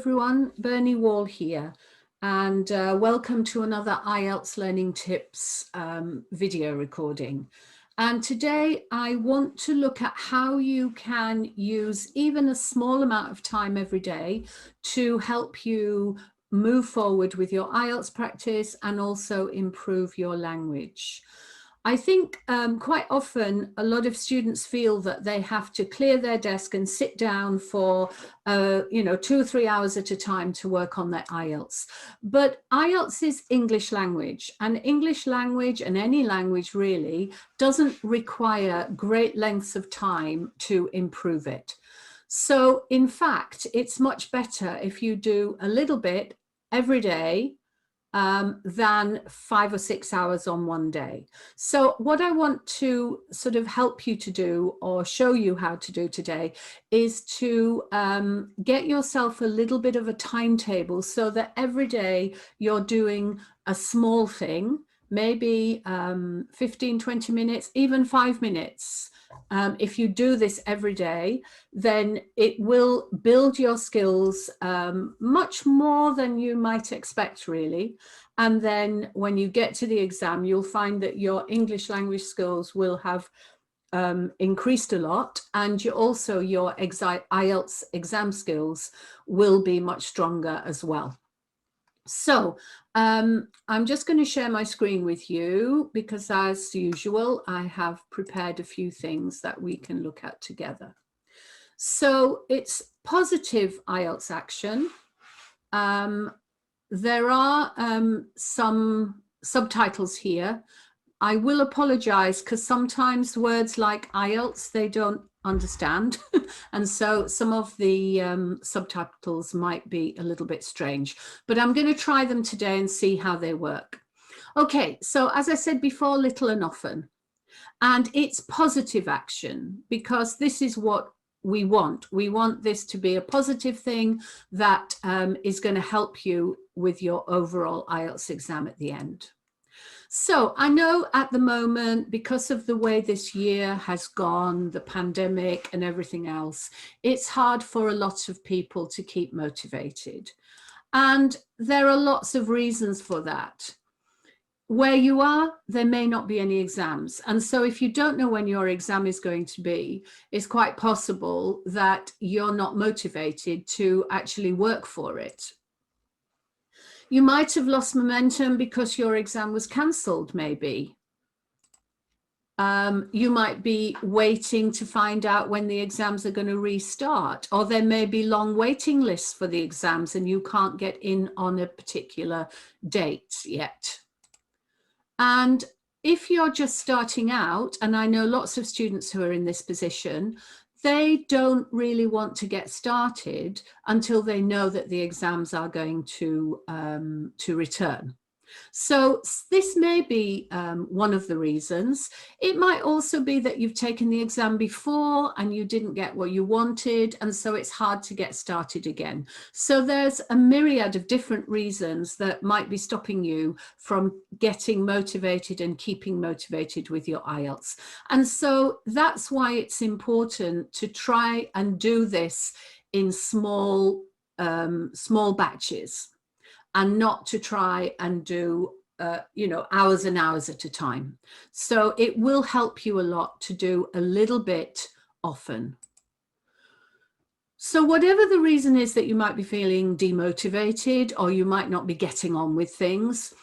everyone, Bernie Wall here, and welcome to another IELTS Learning Tips video recording. And today I want to look at how you can use even a small amount of time every day to help you move forward with your IELTS practice and also improve your language. I think quite often a lot of students feel that they have to clear their desk and sit down for 2 or 3 hours at a time to work on their IELTS. But IELTS is English language, and English language, and any language really, doesn't require great lengths of time to improve it. So in fact, it's much better if you do a little bit every day than 5 or 6 hours on one day. So what I want to sort of help you to do or show you how to do today is to get yourself a little bit of a timetable so that every day you're doing a small thing, maybe 15, 20 minutes, even 5 minutes. If you do this every day, then it will build your skills much more than you might expect, really. And then when you get to the exam, you'll find that your English language skills will have increased a lot, and your IELTS exam skills will be much stronger as well. So I'm just going to share my screen with you because, as usual, I have prepared a few things that we can look at together. So it's positive IELTS action. There are some subtitles here. I will apologize because sometimes words like IELTS, they don't understand. And so some of the subtitles might be a little bit strange, but I'm going to try them today and see how they work. Okay, so as I said before, little and often. And it's positive action because this is what we want. We want this to be a positive thing that is going to help you with your overall IELTS exam at the end. So I know at the moment, because of the way this year has gone, the pandemic and everything else, it's hard for a lot of people to keep motivated. And there are lots of reasons for that. Where you are, there may not be any exams. And so if you don't know when your exam is going to be, it's quite possible that you're not motivated to actually work for it. You might have lost momentum because your exam was cancelled, maybe. You might be waiting to find out when the exams are going to restart, or there may be long waiting lists for the exams and you can't get in on a particular date yet. And if you're just starting out, and I know lots of students who are in this position, they don't really want to get started until they know that the exams are going to return. So this may be one of the reasons. It might also be that you've taken the exam before and you didn't get what you wanted, and so it's hard to get started again. So there's a myriad of different reasons that might be stopping you from getting motivated and keeping motivated with your IELTS. And so that's why it's important to try and do this in small batches, and not to try and do, hours and hours at a time. So it will help you a lot to do a little bit often. So whatever the reason is that you might be feeling demotivated or you might not be getting on with things,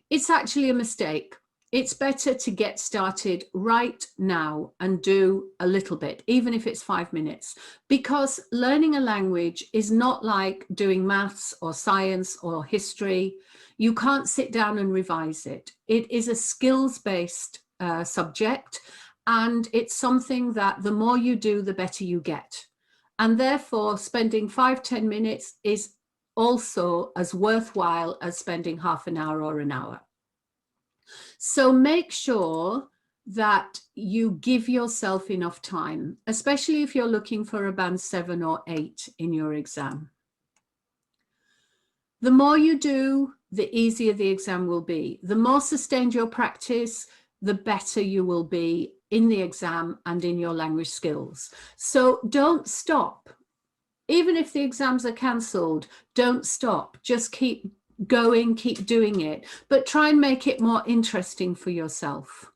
it's actually a mistake. It's better to get started right now and do a little bit, even if it's 5 minutes, because learning a language is not like doing maths or science or history. You can't sit down and revise it. It is a skills-based subject, and it's something that the more you do, the better you get. And therefore, spending 5-10 minutes is also as worthwhile as spending half an hour or an hour. So make sure that you give yourself enough time, especially if you're looking for a band 7 or 8 in your exam. The more you do, the easier the exam will be. The more sustained your practice, the better you will be in the exam and in your language skills. So don't stop. Even if the exams are cancelled, don't stop. Just keep going, keep doing it, but try and make it more interesting for yourself.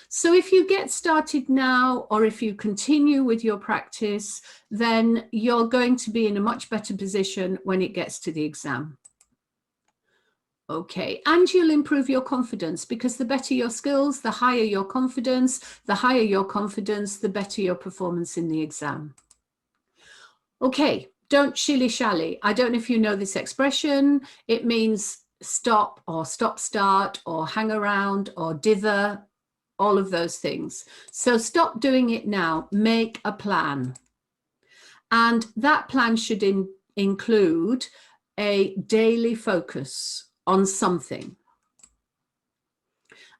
So if you get started now, or if you continue with your practice, then you're going to be in a much better position when it gets to the exam. Okay, and you'll improve your confidence, because the better your skills, the higher your confidence, the better your performance in the exam. Okay, don't shilly-shally. I don't know if you know this expression. It means stop or stop start or hang around or dither, all of those things. So stop doing it now. Make a plan. And that plan should include a daily focus on something.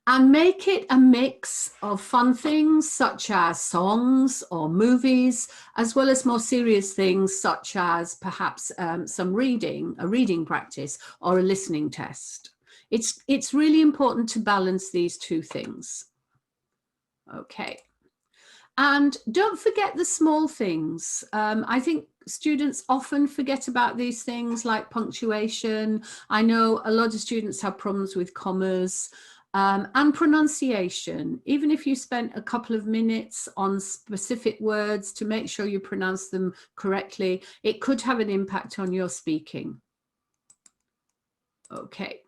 And make it a mix of fun things such as songs or movies, as well as more serious things such as perhaps some reading, a reading practice or a listening test. It's really important to balance these two things. Okay. And don't forget the small things. I think students often forget about these things like punctuation. I know a lot of students have problems with commas. And pronunciation. Even if you spent a couple of minutes on specific words to make sure you pronounce them correctly, it could have an impact on your speaking. Okay.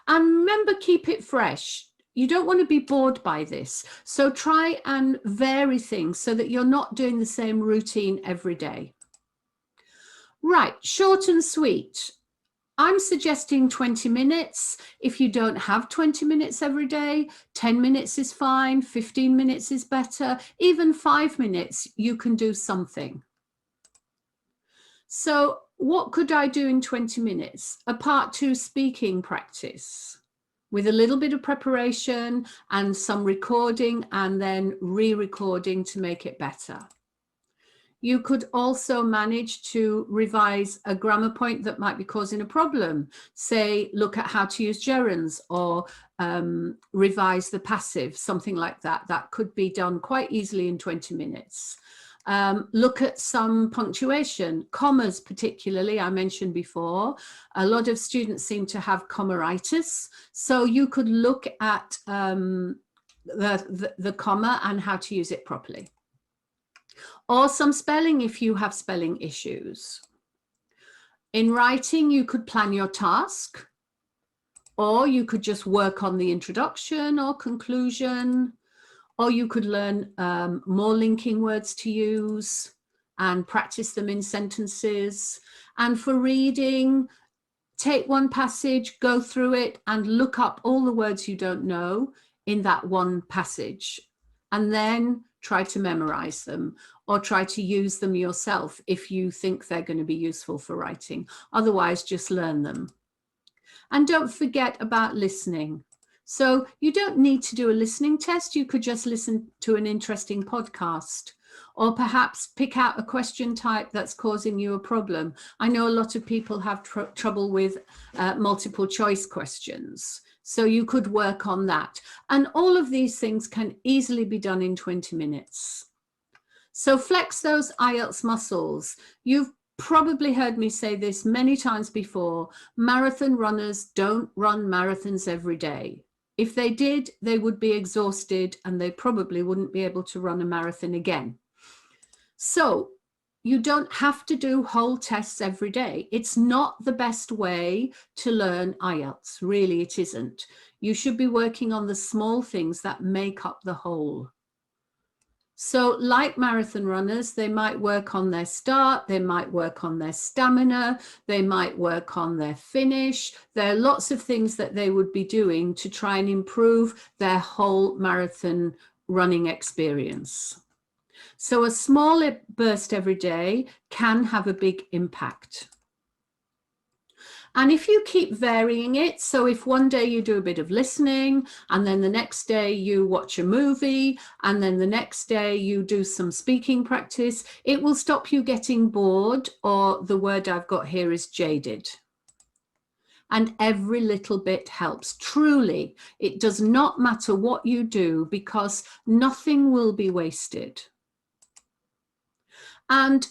And remember, keep it fresh. You don't want to be bored by this. So try and vary things so that you're not doing the same routine every day. Right, short and sweet. I'm suggesting 20 minutes. If you don't have 20 minutes every day, 10 minutes is fine, 15 minutes is better, even 5 minutes, you can do something. So what could I do in 20 minutes? A part 2 speaking practice with a little bit of preparation and some recording and then re-recording to make it better. You could also manage to revise a grammar point that might be causing a problem. Say, look at how to use gerunds or revise the passive, something like that. That could be done quite easily in 20 minutes. Look at some punctuation, commas particularly, I mentioned before. A lot of students seem to have commaitis. So you could look at the comma and how to use it properly. Or some spelling if you have spelling issues. In writing, you could plan your task, or you could just work on the introduction or conclusion, or you could learn more linking words to use and practice them in sentences. And for reading, take one passage, go through it and look up all the words you don't know in that one passage, and then try to memorize them or try to use them yourself if you think they're going to be useful for writing. Otherwise, just learn them. And don't forget about listening. So you don't need to do a listening test. You could just listen to an interesting podcast, or perhaps pick out a question type that's causing you a problem. I know a lot of people have trouble with multiple choice questions. So you could work on that. And all of these things can easily be done in 20 minutes. So flex those IELTS muscles. You've probably heard me say this many times before. Marathon runners don't run marathons every day. If they did, they would be exhausted and they probably wouldn't be able to run a marathon again. So you don't have to do whole tests every day. It's not the best way to learn IELTS. Really, it isn't. You should be working on the small things that make up the whole. So like marathon runners, they might work on their start, they might work on their stamina, they might work on their finish. There are lots of things that they would be doing to try and improve their whole marathon running experience. So a small burst every day can have a big impact. And if you keep varying it, so if one day you do a bit of listening and then the next day you watch a movie and then the next day you do some speaking practice, it will stop you getting bored, or the word I've got here is jaded. And every little bit helps. Truly, it does not matter what you do because nothing will be wasted. And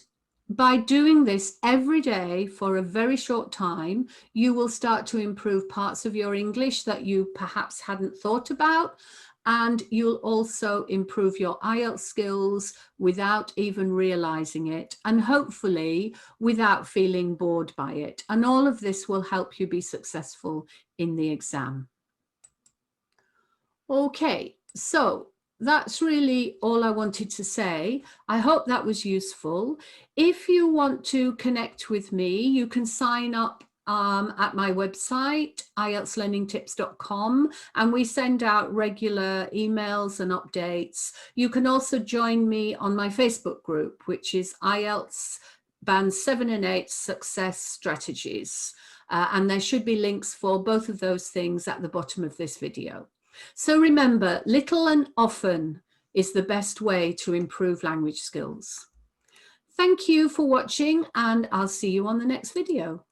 by doing this every day for a very short time, you will start to improve parts of your English that you perhaps hadn't thought about. And you'll also improve your IELTS skills without even realizing it, and hopefully without feeling bored by it. And all of this will help you be successful in the exam. Okay, so that's really all I wanted to say. I hope that was useful. If you want to connect with me, you can sign up at my website, IELTSlearningtips.com, and we send out regular emails and updates. You can also join me on my Facebook group, which is IELTS Band 7 and 8 Success Strategies. And there should be links for both of those things at the bottom of this video. So remember, little and often is the best way to improve language skills. Thank you for watching, and I'll see you on the next video.